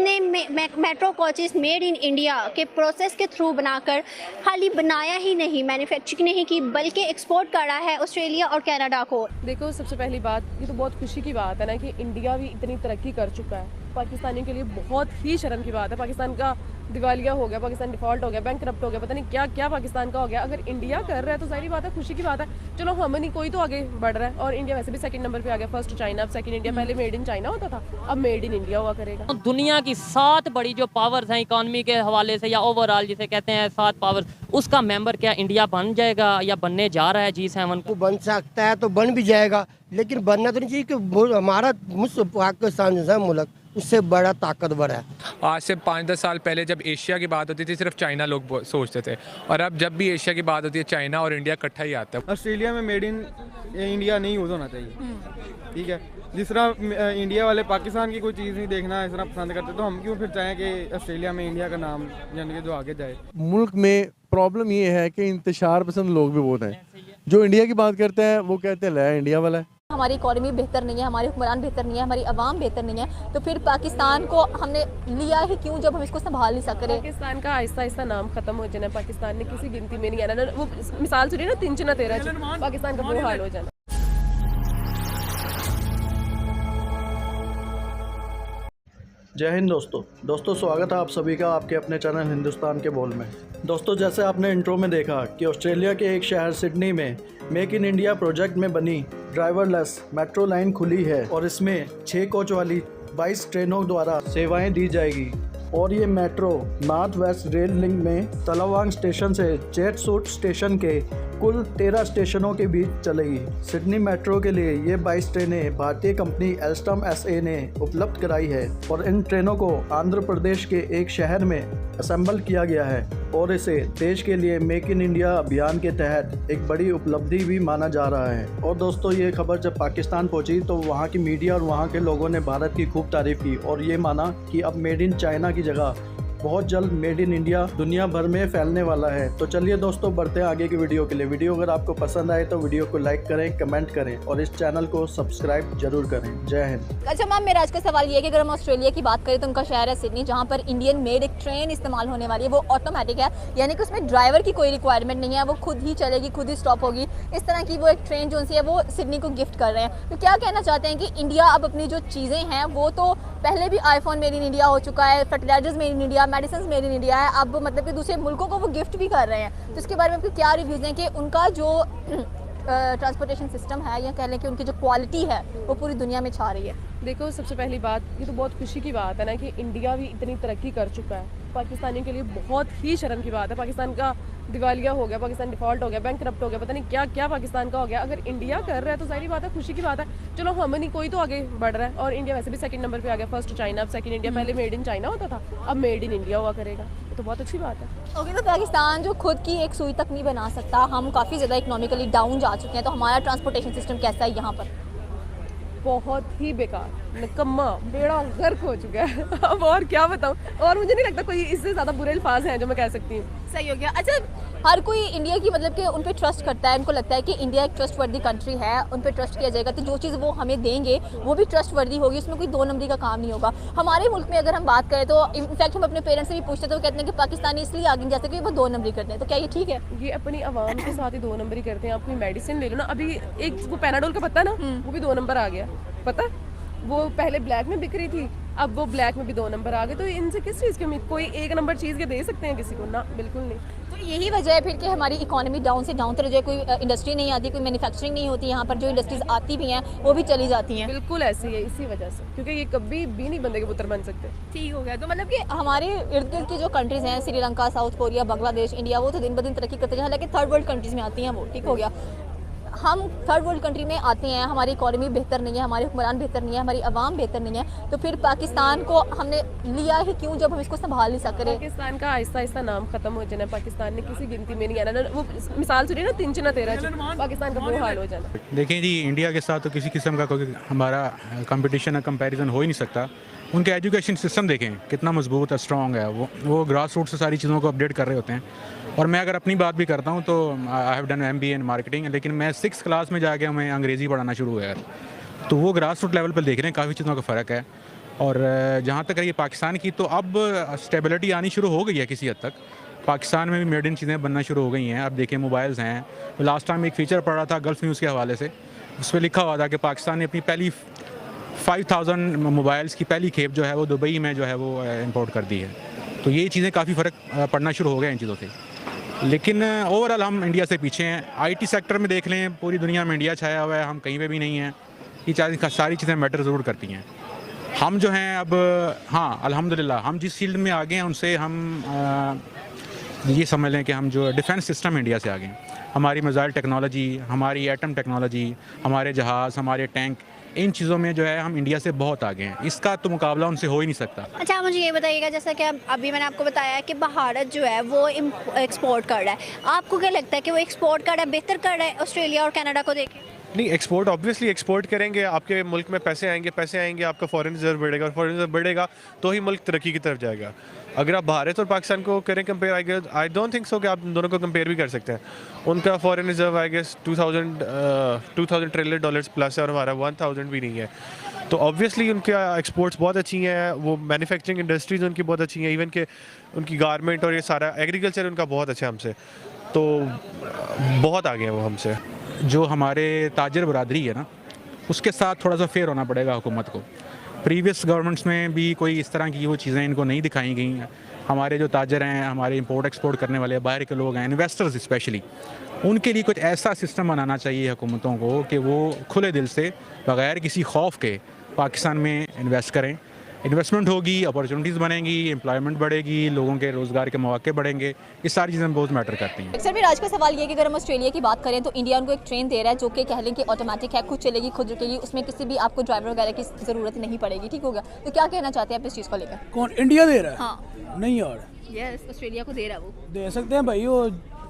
इतने metro coaches made in India के process के थ्रू बनाकर खाली बनाया ही नहीं, मैन्युफैक्चरिंग नहीं की, बल्कि एक्सपोर्ट करा है ऑस्ट्रेलिया और कनाडा को। देखो, सबसे पहली बात, ये तो बहुत खुशी की बात है ना कि इंडिया भी इतनी तरक्की कर चुका है। पाकिस्तानियों के लिए बहुत ही शर्म की बात है। पाकिस्तान का दिवालिया हो गया, पाकिस्तान डिफॉल्ट हो गया, बैंक करप्ट हो गया, पता नहीं क्या क्या पाकिस्तान का हो गया। अगर इंडिया कर रहा है तो सारी बात है, खुशी की बात है। चलो हम नहीं, कोई तो आगे बढ़ रहा है। और इंडिया वैसे भी सेकंड नंबर पे आ गया, फर्स्ट चाइना, अब सेकंड इंडिया। पहले मेड इन चाइना होता था, अब मेड इन इंडिया हुआ करेगा। दुनिया की 7 बड़ी जो पावर्स हैं इकोनॉमी के हवाले से या ओवरऑल जिसे कहते हैं 7 पावर्स, उसका मेंबर क्या इंडिया बन जाएगा या बनने जा रहा है G7 को? बन सकता है तो बन भी जाएगा, लेकिन बनना तो नहीं चाहिए कि हमारा पाकिस्तान जैसा मुल्क उससे बड़ा ताकतवर है। आज से 5-10 साल पहले जब एशिया की बात होती थी सिर्फ चाइना लोग सोचते थे, और अब जब भी एशिया की बात होती है चाइना और इंडिया इकट्ठा ही आता है। ऑस्ट्रेलिया में मेड इन इंडिया नहीं यूज़ होना चाहिए, ठीक है। जिस तरह इंडिया वाले पाकिस्तान की कोई चीज़ नहीं देखना इस तरह पसंद करते, तो हम क्यों फिर चाहें कि ऑस्ट्रेलिया में इंडिया का नाम यानी कि जो आगे जाए। मुल्क में प्रॉब्लम ये है कि इंतशार पसंद लोग भी बहुत हैं। जो इंडिया की बात करते हैं वो कहते हैं ले इंडिया वाला है। हमारी इकॉनमी बेहतर नहीं है, हमारे हुक्मरान बेहतर नहीं है, हमारी आवाम बेहतर नहीं है, तो फिर पाकिस्तान को हमने लिया ही क्यों जब हम इसको संभाल नहीं सक रहे। पाकिस्तान का आहिस्ता आहिस्ता नाम खत्म हो जाना। पाकिस्तान ने किसी गिनती में नहीं आना। वो मिसाल सुनिए ना, 3 ना 13 पाकिस्तान का वो हाल हो जाना। जय हिंद दोस्तों स्वागत है आप सभी का आपके अपने चैनल हिंदुस्तान के बोल में। दोस्तों, जैसे आपने इंट्रो में देखा कि ऑस्ट्रेलिया के एक शहर सिडनी में मेक इन इंडिया प्रोजेक्ट में बनी ड्राइवरलेस मेट्रो लाइन खुली है और इसमें 6 कोच वाली 22 ट्रेनों द्वारा सेवाएं दी जाएगी। और ये metro north west rail link में तलावांग स्टेशन से जेटसूट स्टेशन के कुल 13 स्टेशनों के बीच चलेगी। सिडनी मेट्रो के लिए ये 22 ट्रेनें भारतीय कंपनी एल्स्टम SA ने उपलब्ध कराई है और इन ट्रेनों को आंध्र प्रदेश के एक शहर में असेंबल किया गया है और इसे देश के लिए मेक इन इंडिया अभियान के तहत एक बड़ी उपलब्धि भी माना जा रहा है। और दोस्तों, ये खबर जब पाकिस्तान पहुंची तो वहां की मीडिया और वहां के लोगों ने भारत की खूब तारीफ की और ये माना कि अब मेड इन चाइना की जगह बहुत जल्द मेड इन इंडिया दुनिया भर में फैलने वाला है। तो चलिए दोस्तों, बढ़ते हैं आगे की वीडियो के लिए। वीडियो अगर आपको पसंद आए तो वीडियो को लाइक करें, कमेंट करें और इस चैनल को सब्सक्राइब जरूर करें। जय हिंद। अच्छा मैम, मेरा आज का सवाल ये है कि अगर हम ऑस्ट्रेलिया की बात करें तो उनका शहर है सिडनी, जहाँ पर इंडियन मेड एक ट्रेन इस्तेमाल होने वाली है। वो ऑटोमेटिक है, यानी कि उसमें ड्राइवर की कोई रिक्वायरमेंट नहीं है, वो खुद ही चलेगी, खुद ही स्टॉप होगी। इस तरह की वो एक ट्रेन जो सी है वो सिडनी को गिफ्ट कर रहे हैं। तो क्या कहना चाहते हैं कि इंडिया अब अपनी जो चीज़ें हैं वो तो पहले भी आईफोन मेड इन इंडिया हो चुका है, fertilizers made in India, medicine made in India है, अब मतलब कि दूसरे मुल्कों को वो गिफ्ट भी कर रहे हैं। तो इसके बारे में आपके क्या रिव्यूज़ हैं कि उनका जो ट्रांसपोर्टेशन सिस्टम है या कह लें कि उनकी जो क्वालिटी है वो पूरी दुनिया में छा रही है। देखो, सबसे पहली बात, ये तो बहुत खुशी की बात है ना कि इंडिया भी इतनी तरक्की कर चुका है। पाकिस्तानियों के लिए बहुत ही शर्म की बात है। पाकिस्तान का दिवालिया हो गया, पाकिस्तान डिफॉल्ट हो गया, बैंक करप्ट हो गया, पता नहीं क्या क्या पाकिस्तान का हो गया। अगर इंडिया कर रहा है तो सारी बात है, खुशी की बात है। चलो हम नहीं, कोई तो आगे बढ़ रहा है। और इंडिया वैसे भी सेकंड नंबर पे आ गया, फर्स्ट चाइना, अब सेकंड इंडिया। पहले मेड इन चाइना होता था, अब मेड इन इंडिया हुआ करेगा, तो बहुत अच्छी बात है। ओके, तो पाकिस्तान जो खुद की एक सुई तक नहीं बना सकता, हम काफ़ी ज़्यादा इकोनॉमिकली डाउन जा चुके हैं, तो हमारा ट्रांसपोर्टेशन सिस्टम कैसा है यहाँ पर? बहुत ही बेकार, निकम्मा, बेड़ा गर्क हो चुका है। अब और क्या बताऊँ, और मुझे नहीं लगता कोई इससे ज़्यादा बुरे अल्फाज हैं जो मैं कह सकती हूँ। सही हो गया। अच्छा, हर कोई इंडिया की मतलब कि उन पे ट्रस्ट करता है, उनको लगता है कि इंडिया एक ट्रस्ट वर्दी कंट्री है, उन पे ट्रस्ट किया जाएगा, तो जो चीज़ वो हमें देंगे वो भी ट्रस्ट वर्दी होगी, उसमें कोई 2 नंबरी का काम नहीं होगा। हमारे मुल्क में अगर हम बात करें तो इनफैक्ट हम अपने पेरेंट्स से भी पूछते हैं तो वो कहते हैं कि पाकिस्तानी इसलिए आगे नहीं जा सकते, वो 2 नंबरी करते हैं। तो क्या ये ठीक है? ये अपनी आवाम के साथ ही 2 नंबरी करते हैं। आप कोई मेडिसिन ले लो ना, अभी एक वो पैनाडोल का पता ना, वो भी 2 नंबर आ गया, पता? वो पहले ब्लैक में बिक रही थी, अब वो ब्लैक में भी 2 नंबर आ गए। तो इनसे किस चीज़ की उम्मीद? कोई 1 नंबर चीज़ के दे सकते हैं किसी को? ना, बिल्कुल नहीं। तो यही वजह है फिर कि हमारी इकोनॉमी डाउन से डाउन तरह, कोई इंडस्ट्री नहीं आती, कोई मैन्युफैक्चरिंग नहीं होती यहाँ पर, जो इंडस्ट्रीज आती भी हैं वो भी चली जाती हैं। बिल्कुल ऐसी है, इसी वजह से, क्योंकि ये कभी भी नहीं बंदे के पुत्र बन सकते। ठीक हो गया। तो मतलब कि हमारे इर्द गिर्द की जो कंट्रीज़ हैं, Sri Lanka, south Korea, Bangladesh, India, वो तो दिन ब दिन तरक्की करते हैं, हालांकि थर्ड वर्ल्ड कंट्रीज़ में आती हैं वो। ठीक हो गया। हम थर्ड वर्ल्ड कंट्री में आते हैं, हमारी इकॉनमी बेहतर नहीं है, हमारे हुक्मरान बेहतर नहीं है, हमारी आवाम बेहतर नहीं है, तो फिर पाकिस्तान को हमने लिया ही क्यों जब हम इसको संभाल नहीं सक रहे। पाकिस्तान का आहिस्ता आहिस्ता नाम खत्म हो जाना। पाकिस्तान ने किसी गिनती में नहीं आना। वो मिसाल सुनिए ना, 3 ना 13 पाकिस्तान का वो हाल हो जाना। देखिए जी, इंडिया के साथ तो किसी किस्म का कोई हमारा कंपटीशन या कंपैरिजन हो ही नहीं सकता। उनके एजुकेशन सिस्टम देखें कितना मजबूत है, स्ट्रॉन्ग है। वो ग्रास रूट से सारी चीज़ों को अपडेट कर रहे होते हैं। और मैं अगर अपनी बात भी करता हूँ तो I have done MBA in marketing, लेकिन मैं 6th क्लास में जाके हमें अंग्रेज़ी पढ़ाना शुरू हुआ है। तो वो ग्रास रूट लेवल पर देख रहे हैं, काफ़ी चीज़ों का फ़र्क है। और जहाँ तक रही पाकिस्तान की, तो अब स्टेबिलिटी आनी शुरू हो गई है किसी हद तक। पाकिस्तान में भी मेड इन चीज़ें बनना शुरू हो गई हैं। अब देखिए मोबाइल्स हैं, तो लास्ट टाइम एक फ़ीचर पढ़ा था गल्फ़ न्यूज़ के हवाले से, उस पर लिखा हुआ था कि पाकिस्तान ने अपनी पहली 5000 मोबाइल्स की पहली खेप जो है वो दुबई में जो है वो इंपोर्ट कर दी है। तो ये चीज़ें काफ़ी फ़र्क पड़ना शुरू हो गया इन चीज़ों से। लेकिन ओवरऑल हम इंडिया से पीछे हैं। आईटी सेक्टर में देख लें, पूरी दुनिया में इंडिया छाया हुआ है, हम कहीं पे भी नहीं हैं। ये सारी चीज़ें मैटर ज़रूर करती हैं। हम जो हैं अब, हाँ अल्हम्दुलिल्लाह, हम जिस फील्ड में आगे हैं उनसे हम ये समझ लें कि हम जो डिफेंस सिस्टम इंडिया से आगे हैं। हमारी मिसाइल टेक्नोलॉजी, हमारी एटम टेक्नोलॉजी, हमारे जहाज़, हमारे टैंक, इन चीज़ों में जो है हम इंडिया से बहुत आगे हैं। इसका तो मुकाबला उनसे हो ही नहीं सकता। अच्छा, मुझे ये बताइएगा, जैसा कि अभी मैंने आपको बताया कि भारत जो है वो एक्सपोर्ट कर रहा है, आपको क्या लगता है कि वो एक्सपोर्ट कर रहा है, बेहतर कर रहा है ऑस्ट्रेलिया और कनाडा को देखें? नहीं, एक्सपोर्ट ऑब्वियसली एक्सपोर्ट करेंगे, आपके मुल्क में पैसे आएंगे, आपका फॉरेन रिजर्व बढ़ेगा, और फॉरेन रिजर्व बढ़ेगा तो ही मुल्क तरक्की की तरफ जाएगा। अगर आप भारत और पाकिस्तान को करें compare, I don't think so कि आप दोनों को कंपेयर भी कर सकते हैं। उनका foreign reserve I guess 2000 trillion dollars plus है और हमारा 1000 भी नहीं है। तो ऑब्वियसली उनके एक्सपोर्ट्स बहुत अच्छी हैं, वो मैन्युफैक्चरिंग इंडस्ट्रीज उनकी बहुत अच्छी हैं, इवन के उनकी गारमेंट और ये सारा एग्रीकल्चर उनका बहुत अच्छा है हमसे, तो बहुत आगे हैं वो हमसे। जो हमारे ताजर बरादरी है ना, उसके साथ थोड़ा सा फेयर होना पड़ेगा हुकूमत को। प्रीवियस गवर्नमेंट्स में भी कोई इस तरह की वो चीज़ें इनको नहीं दिखाई गई हैं। हमारे जो ताजर हैं, हमारे इंपोर्ट एक्सपोर्ट करने वाले बाहर के लोग हैं, इन्वेस्टर्स स्पेशली, उनके लिए कुछ ऐसा सिस्टम बनाना चाहिए हुकूमतों को कि वो खुले दिल से बग़ैर किसी खौफ के पाकिस्तान में इन्वेस्ट करें। इन्वेस्टमेंट होगी, अपॉर्चुनिटीज़ बनेंगी, एम्प्लॉयमेंट बढ़ेगी, लोगों के रोज़गार के मौके बढ़ेंगे। ये सारी चीज़ें बहुत मैटर करती हैं। सर, मेरा आज का सवाल ये है कि अगर हम ऑस्ट्रेलिया की बात करें तो इंडिया उनको एक ट्रेन दे रहा है जो कि कह लें कि ऑटोमेटिक है, खुद चलेगी, खुद रुकेगी, उसमें किसी भी आपको ड्राइवर वगैरह की ज़रूरत नहीं पड़ेगी, ठीक हो गया? तो क्या कहना चाहते हैं आप इस चीज़ को लेकर? कौन, इंडिया दे रहा है? हाँ, नहीं यार, यस, ऑस्ट्रेलिया को दे रहा है, वो दे सकते हैं भाई, वो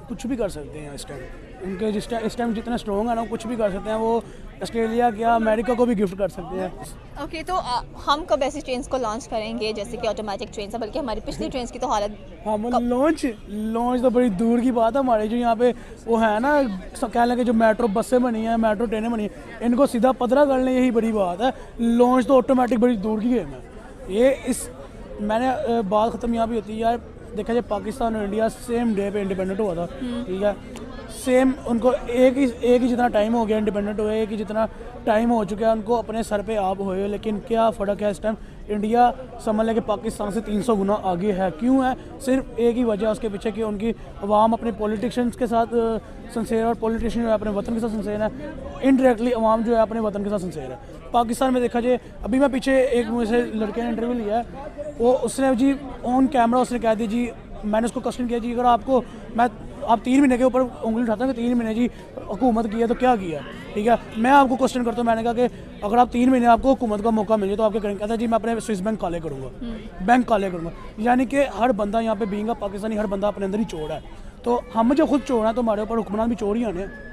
कुछ भी कर सकते हैं इस टाइम। उनके इस टाइम जितना स्ट्रॉन्ग है ना, वो कुछ भी कर सकते हैं। वो ऑस्ट्रेलिया क्या अमेरिका को भी गिफ्ट कर सकते हैं। ओके, तो हम कब ऐसी ट्रेन को लॉन्च करेंगे जैसे कि ऑटोमेटिक ट्रेन है? बल्कि हमारी पिछली ट्रेन की तो हालत, हाँ लॉन्च तो बड़ी दूर की बात है। हमारे जो यहाँ पे वो है ना, कह लें कि जो मेट्रो बसें बनी हैं, मेट्रो ट्रेनें बनी हैं, इनको सीधा पतरा कर लें, यही बड़ी बात है। लॉन्च तो ऑटोमेटिक बड़ी दूर की गेम है। ये इस मैंने बात ख़त्म यहाँ भी होती है यार। देखा जाए, पाकिस्तान और इंडिया सेम डे पे इंडिपेंडेंट हुआ था, ठीक है? सेम उनको एक ही जितना टाइम हो गया इंडिपेंडेंट हुए, एक ही जितना टाइम हो चुका है उनको अपने सर पे आप हुए। लेकिन क्या फ़र्क है इस टाइम? इंडिया समझ लें कि पाकिस्तान से 300 गुना आगे है। क्यों है? सिर्फ एक ही वजह उसके पीछे कि उनकी अवाम अपने पॉलिटिशियंस के साथ सिंसेर, और पॉलिटिशियन जो है अपने वतन के साथ सिंसेर है। इनडायरेक्टली अवाम जो है अपने वतन के साथ सिंसेर है। पाकिस्तान में देखा जाए, अभी मैं पीछे एक मुझसे लड़के ने इंटरव्यू लिया है, वो उसने जी ऑन कैमरा उसने कह दी जी, मैंने उसको क्वेश्चन किया जी, अगर आपको आप 3 महीने के ऊपर उंगली उठाते हैं कि 3 महीने जी हुकूमत की है तो क्या किया, ठीक है? मैं आपको क्वेश्चन करता हूँ, मैंने कहा कि अगर आप 3 महीने आपको हुकूमत का मौका मिल जाए तो आप क्या करेंगे? कहता है जी मैं अपने स्विस बैंक काले करूँगा, बैंक काले करूँगा। यानी कि हर बंदा यहाँ पे बीइंग पाकिस्तानी, हर बंदा अपने अंदर ही चोर है। तो हम जो खुद चोर हैं तो हमारे ऊपर हुक्मरान भी चोर ही आने हैं।